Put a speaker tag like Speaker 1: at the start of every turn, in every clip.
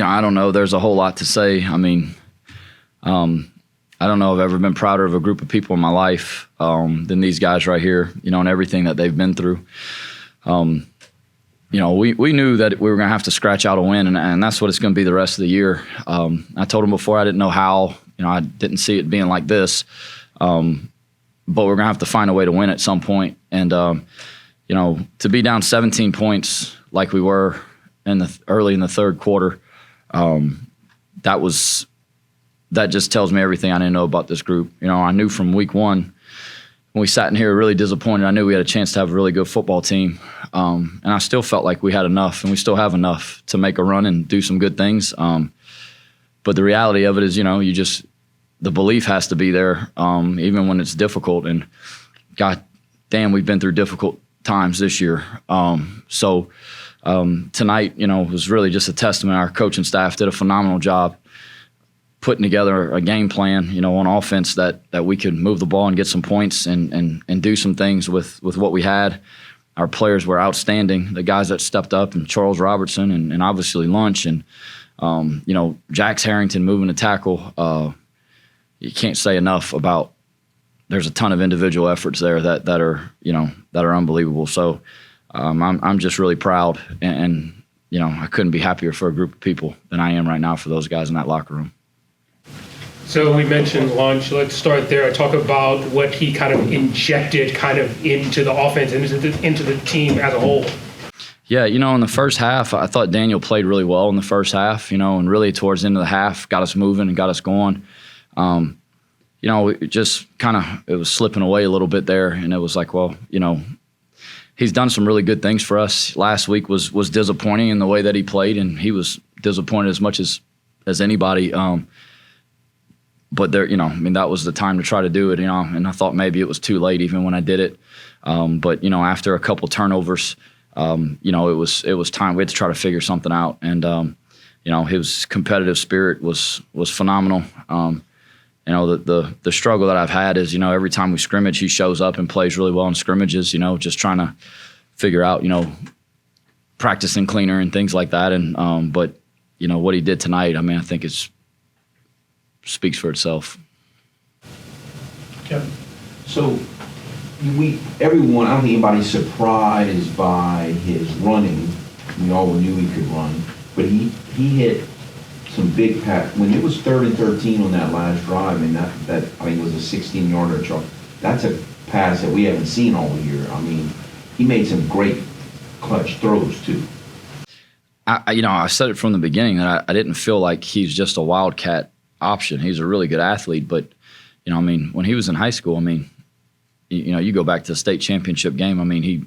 Speaker 1: I don't know. There's a whole lot to say. I mean, I don't know if I've ever been prouder of a group of people in my life than these guys right here, and everything that they've been through. We knew that we were going to have to scratch out a win, and that's what it's going to be the rest of the year. I told them before I didn't know how. I didn't see it being like this. But we're going to have to find a way to win at some point. And, to be down 17 points like we were early in the third quarter, that just tells me everything I didn't know about this group. I knew from week one when we sat in here really disappointed. I knew we had a chance to have a really good football team. And I still felt like we had enough, and we still have enough to make a run and do some good things. But the reality of it is, the belief has to be there, even when it's difficult. And God damn, we've been through difficult times this year. So tonight, was really just a testament. Our coaching staff did a phenomenal job putting together a game plan, on offense that we could move the ball and get some points and do some things with what we had. Our players were outstanding. The guys that stepped up, and Charles Robertson and obviously Lunch and, Jax Harrington moving to tackle. You can't say enough about. There's a ton of individual efforts there that are unbelievable. So I'm just really proud, and I couldn't be happier for a group of people than I am right now for those guys in that locker room.
Speaker 2: So we mentioned Lunch. Let's start there. Talk about what he kind of injected into the offense and into the team as a whole.
Speaker 1: Yeah, in the first half, I thought Daniel played really well in the first half, and really towards the end of the half, got us moving and got us going. It just it was slipping away a little bit there, and it was like, well, he's done some really good things for us. Last week was disappointing in the way that he played, and he was disappointed as much as anybody. But there, that was the time to try to do it, and I thought maybe it was too late even when I did it. But after a couple turnovers, it was time. We had to try to figure something out, and his competitive spirit was phenomenal. The struggle that I've had is, every time we scrimmage, he shows up and plays really well in scrimmages, just trying to figure out, practicing cleaner and things like that. And, but what he did tonight, I think it speaks for itself.
Speaker 3: Yeah. So everyone, I don't think anybody's surprised by his running. We all knew he could run, but he hit some big pass. When it was 3rd and 13 on that last drive, and that I think was a 16-yarder. That's a pass that we haven't seen all year. He made some great clutch throws too.
Speaker 1: I said it from the beginning that I didn't feel like he's just a wildcat option. He's a really good athlete, but when he was in high school, you go back to the state championship game. He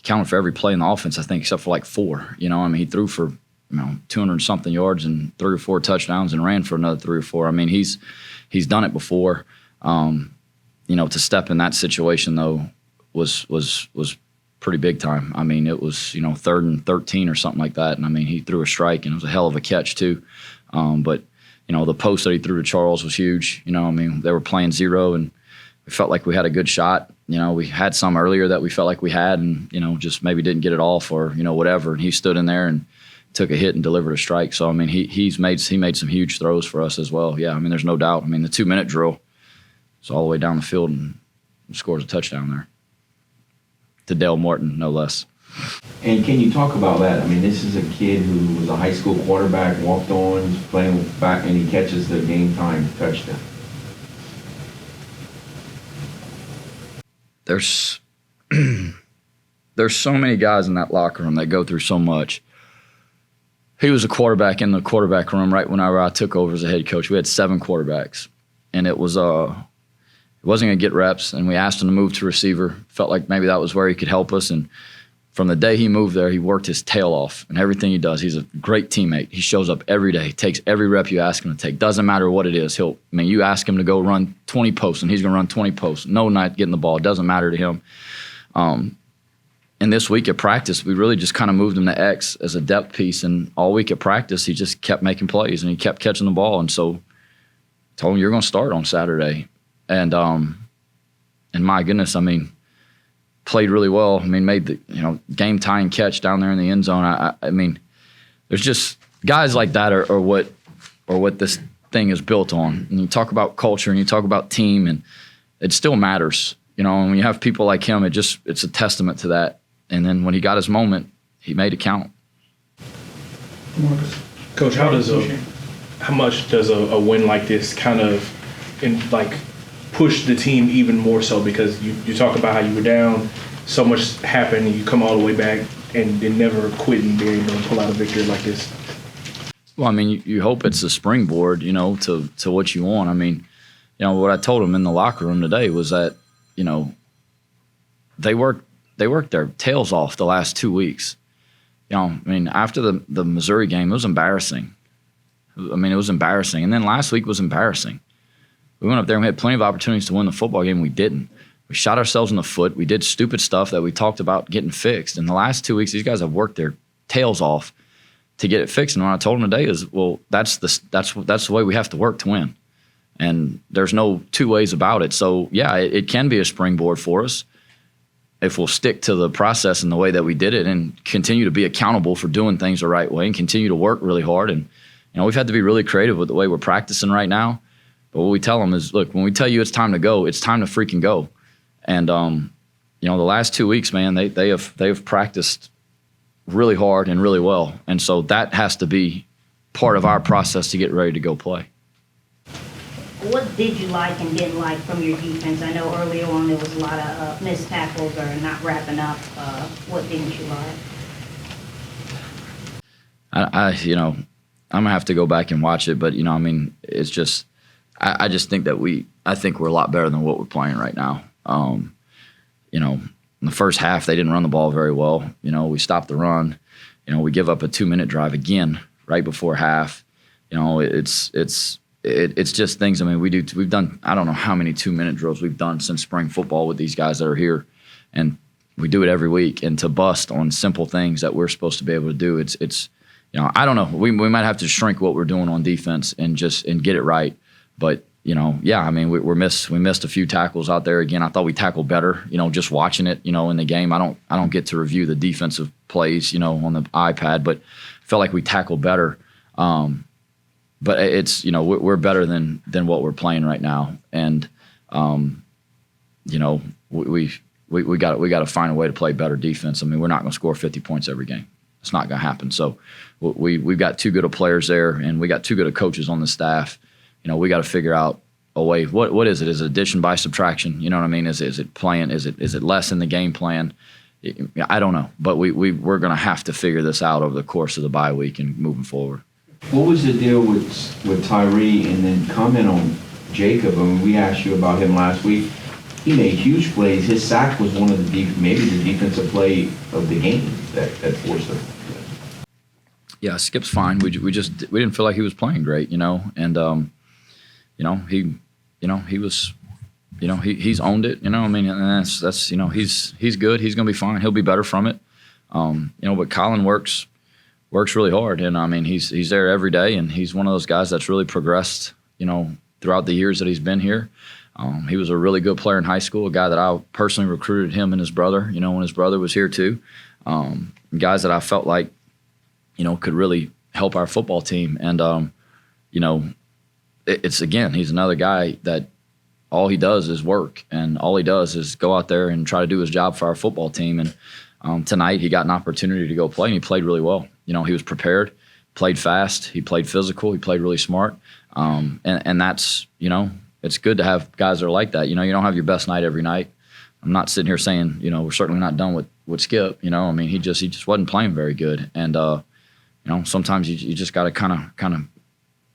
Speaker 1: counted for every play in the offense, I think, except for like 4. He threw for 200 something yards and 3 or 4 touchdowns and ran for another 3 or 4. He's done it before. To step in that situation though was pretty big time. It was 3rd and 13 or something like that, and he threw a strike, and it was a hell of a catch too. But the post that he threw to Charles was huge. They were playing zero, and we felt like we had a good shot. We had some earlier that we felt like we had, and just maybe didn't get it off or whatever. And he stood in there and took a hit and delivered a strike. So he made some huge throws for us as well. Yeah, there's no doubt. The 2-minute drill, it's all the way down the field and scores a touchdown there to Dale Morton, no less.
Speaker 3: And can you talk about that? This is a kid who was a high school quarterback, walked on, playing back, and he catches the game time touchdown.
Speaker 1: There's so many guys in that locker room that go through so much. He was a quarterback in the quarterback room right whenever I took over as a head coach. We had 7 quarterbacks, and it wasn't going to get reps, and we asked him to move to receiver. Felt like maybe that was where he could help us, and from the day he moved there, he worked his tail off, and everything he does, he's a great teammate. He shows up every day, takes every rep you ask him to take. Doesn't matter what it is. You ask him to go run 20 posts, and he's going to run 20 posts. No night getting the ball. It doesn't matter to him. And this week at practice, we really just kind of moved him to X as a depth piece, and all week at practice, he just kept making plays, and he kept catching the ball. And so I told him, you're going to start on Saturday. And my goodness, played really well. Made the game-tying catch down there in the end zone. There's just guys like that are what this thing is built on. And you talk about culture and you talk about team, and it still matters. And when you have people like him, it's a testament to that. And then when he got his moment, he made it count.
Speaker 4: Marcus.
Speaker 5: Coach, how much does a win like this kind of push the team even more so? Because you talk about how you were down, so much happened, and you come all the way back and never quit and be able to pull out a victory like this.
Speaker 1: Well, I mean, you hope it's a springboard, to what you want. I mean, what I told them in the locker room today was that, they worked their tails off the last 2 weeks. I mean, after the Missouri game, it was embarrassing. I mean, it was embarrassing. And then last week was embarrassing. We went up there and we had plenty of opportunities to win the football game. We didn't. We shot ourselves in the foot. We did stupid stuff that we talked about getting fixed. And the last 2 weeks, these guys have worked their tails off to get it fixed. And what I told them today is, well, that's the way we have to work to win. And there's no two ways about it. So, yeah, it can be a springboard for us if we'll stick to the process and the way that we did it and continue to be accountable for doing things the right way and continue to work really hard. And, we've had to be really creative with the way we're practicing right now. But what we tell them is, look, when we tell you it's time to go, it's time to freaking go. And, the last 2 weeks, man, they have practiced really hard and really well. And so that has to be part of our process to get ready to go play.
Speaker 6: What did you like and didn't like from your defense? I know earlier on there was a lot of missed tackles or not wrapping up. What didn't you like? I'm going to have to go back and watch it. But, it's just I just think that I think we're a lot better than what we're playing right now. In the first half, they didn't run the ball very well. We stopped the run. We give up a 2-minute drive again right before half. It's just things. I mean, we've done, I don't know how many 2-minute drills we've done since spring football with these guys that are here. And we do it every week. And to bust on simple things that we're supposed to be able to do, it's I don't know. We might have to shrink what we're doing on defense and get it right. But, yeah, I mean, we missed a few tackles out there. Again, I thought we tackled better, just watching it, in the game. I don't get to review the defensive plays, on the iPad, but I felt like we tackled better. But it's, we're better than what we're playing right now. And, we got to find a way to play better defense. I mean, we're not going to score 50 points every game. It's not going to happen. So we've got too good of players there, and we got too good of coaches on the staff. We got to figure out a way. What is it? Is it addition by subtraction? You know what I mean? Is it playing? Is it less in the game plan? I don't know. But we're going to have to figure this out over the course of the bye week and moving forward.
Speaker 3: What was the deal with Tyree, and then comment on Jacob? I mean, we asked you about him last week. He made huge plays. His sack was one of maybe the defensive play of the game that forced him.
Speaker 1: Yeah, Skip's fine. We didn't feel like he was playing great, and he was, he's owned it, I mean, and that's he's good. He's going to be fine. He'll be better from it. But Colin works really hard, and I mean, he's there every day, and he's one of those guys that's really progressed, throughout the years that he's been here. He was a really good player in high school, a guy that I personally recruited him and his brother, when his brother was here too. Guys that I felt like, could really help our football team. And, it's again, he's another guy that all he does is work, and all he does is go out there and try to do his job for our football team. And tonight he got an opportunity to go play, and he played really well. He was prepared, played fast, he played physical, he played really smart. And that's, it's good to have guys that are like that. You don't have your best night every night. I'm not sitting here saying, we're certainly not done with Skip. I mean, he just wasn't playing very good. And, sometimes you just got to kind of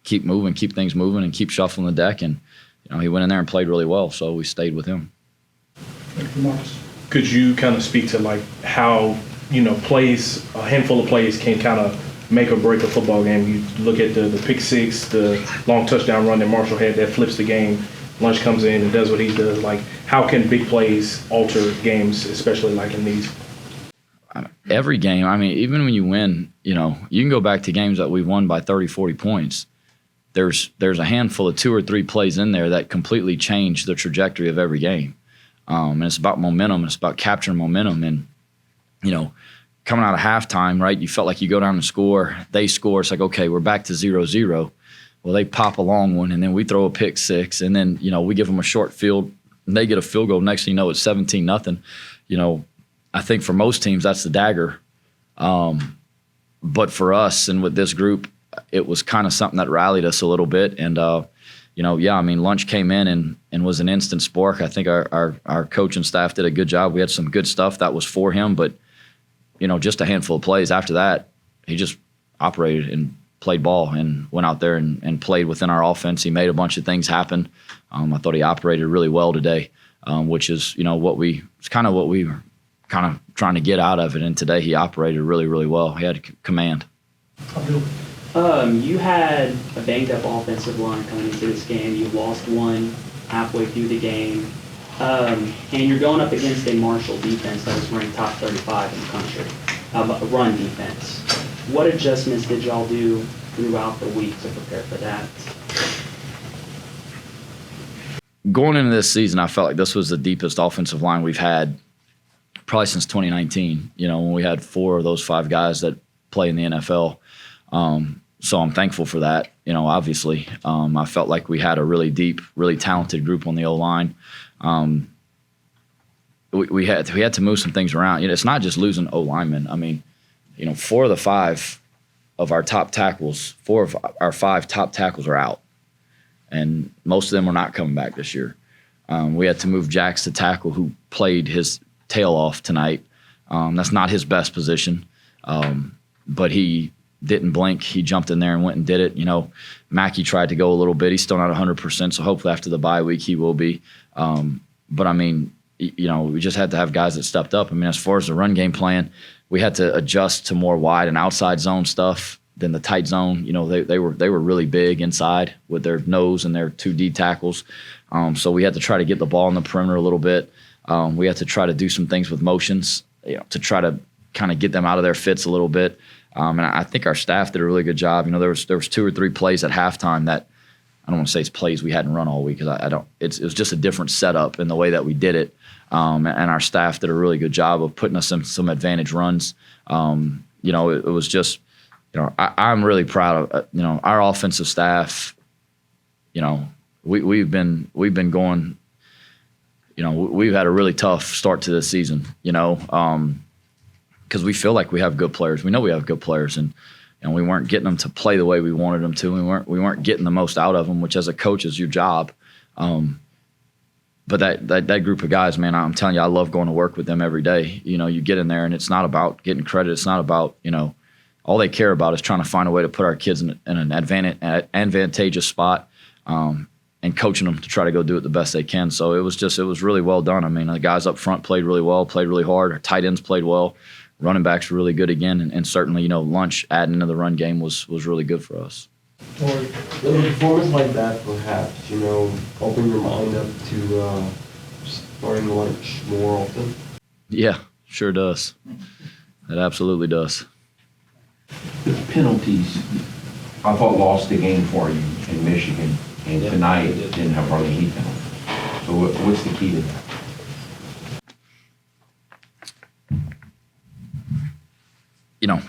Speaker 1: keep moving, keep things moving, and keep shuffling the deck. And, he went in there and played really well, so we stayed with him.
Speaker 4: Thank you, Marcus.
Speaker 5: Could you kind of speak to how, plays, a handful of plays can kind of make or break a football game? You look at the pick six, the long touchdown run that Marshall had that flips the game. Lunch comes in and does what he does. How can big plays alter games, especially in these?
Speaker 1: Every game, I mean, even when you win, you can go back to games that we've won by 30, 40 points. There's a handful of 2 or 3 plays in there that completely change the trajectory of every game. And it's about momentum. It's about capturing momentum. And, coming out of halftime, right, you felt like you go down and score. They score. It's like, okay, we're back to 0-0. Well, they pop a long one, and then we throw a pick six, and then, we give them a short field, and they get a field goal. Next thing you know, it's 17-0. I think for most teams, that's the dagger. But for us and with this group, it was kind of something that rallied us a little bit. And, Lunch came in and was an instant spark. I think our coaching staff did a good job. We had some good stuff that was for him, but, just a handful of plays. After that, he just operated and played ball and went out there and played within our offense. He made a bunch of things happen. I thought he operated really well today, which is, what we were kind of trying to get out of it. And today he operated really, really well. He had command.
Speaker 7: You had a banged-up offensive line coming into this game. You lost one halfway through the game. And you're going up against a Marshall defense that was ranked top 35 in the country, a run defense. What adjustments did y'all do throughout the week to prepare for that?
Speaker 1: Going into this season, I felt like this was the deepest offensive line we've had probably since 2019, when we had 4 of those 5 guys that play in the NFL. So I'm thankful for that, obviously. I felt like we had a really deep, really talented group on the O-line. We had to move some things around. It's not just losing O-linemen. 4 of the 5 of our top tackles, 4 of our 5 top tackles are out. And most of them are not coming back this year. We had to move Jax to tackle, who played his tail off tonight. That's not his best position, but he didn't blink. He jumped in there and went and did it. Mackey tried to go a little bit. He's still not 100%, so hopefully after the bye week he will be. But we just had to have guys that stepped up. As far as the run game plan, we had to adjust to more wide and outside zone stuff than the tight zone. They were really big inside with their nose and their 2 D tackles. So we had to try to get the ball in the perimeter a little bit. We had to try to do some things with motions, to try to kind of get them out of their fits a little bit. And I think our staff did a really good job. There was 2 or 3 plays at halftime that I don't want to say it's plays we hadn't run all week, because it was just a different setup in the way that we did it. And our staff did a really good job of putting us in some advantage runs. It was just, I'm really proud of our offensive staff. We've been going. We've had a really tough start to this season. Because we feel like we have good players. We know we have good players, and we weren't getting them to play the way we wanted them to. We weren't getting the most out of them, which as a coach is your job. But that group of guys, man, I'm telling you, I love going to work with them every day. You get in there, and it's not about getting credit. It's not about, all they care about is trying to find a way to put our kids in an advantageous spot, and coaching them to try to go do it the best they can. So it was really well done. The guys up front played really well, played really hard. Our tight ends played well. Running backs were really good again, and certainly, Lunch adding into the run game was really good for us.
Speaker 8: Will a performance like that perhaps, open your mind up to starting Lunch more often?
Speaker 1: Yeah, sure does. It absolutely does.
Speaker 3: The penalties, I thought, lost the game for you in Michigan, and tonight didn't have hardly any penalties. So what's the key to that?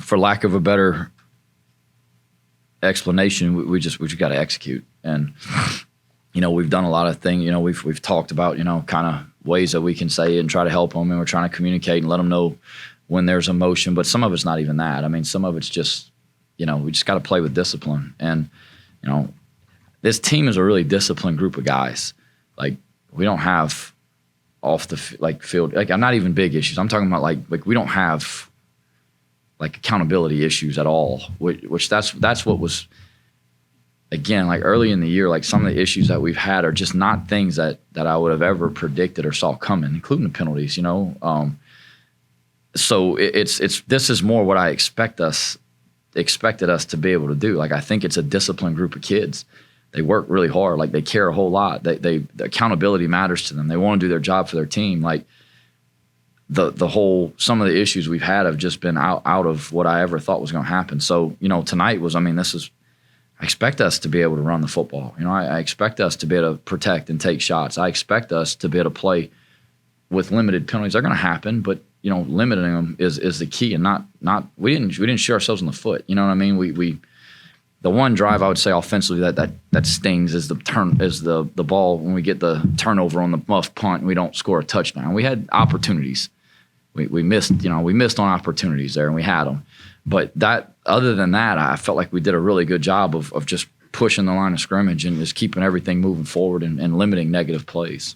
Speaker 1: For lack of a better explanation, we just got to execute. And we've done a lot of things. We've talked about kind of ways that we can say and try to help them, and we're trying to communicate and let them know when there's emotion. But some of it's not even that. Some of it's just we just got to play with discipline. And this team is a really disciplined group of guys. Like, we don't have off the field. I'm not even big issues. I'm talking about like we don't have accountability issues at all, which that's what was, again, early in the year, some of the issues that we've had are just not things that I would have ever predicted or saw coming, including the penalties, so it's this is more what I expected us to be able to do. I think it's a disciplined group of kids. They work really hard. They care a whole lot. The accountability matters to them. They want to do their job for their team. Some of the issues we've had have just been out of what I ever thought was going to happen. So, tonight was, I expect us to be able to run the football. I expect us to be able to protect and take shots. I expect us to be able to play with limited penalties. They're going to happen, but
Speaker 6: limiting them is the key, and not we didn't shoot ourselves in the foot. You know what I mean? We the one drive I would say offensively that stings is the ball when we get the turnover on the muff punt and we don't score a touchdown. We had opportunities. We missed on opportunities there, and we had them. But other than that, I felt like we did a really good job of just pushing the line of scrimmage and just keeping everything moving forward and limiting negative plays.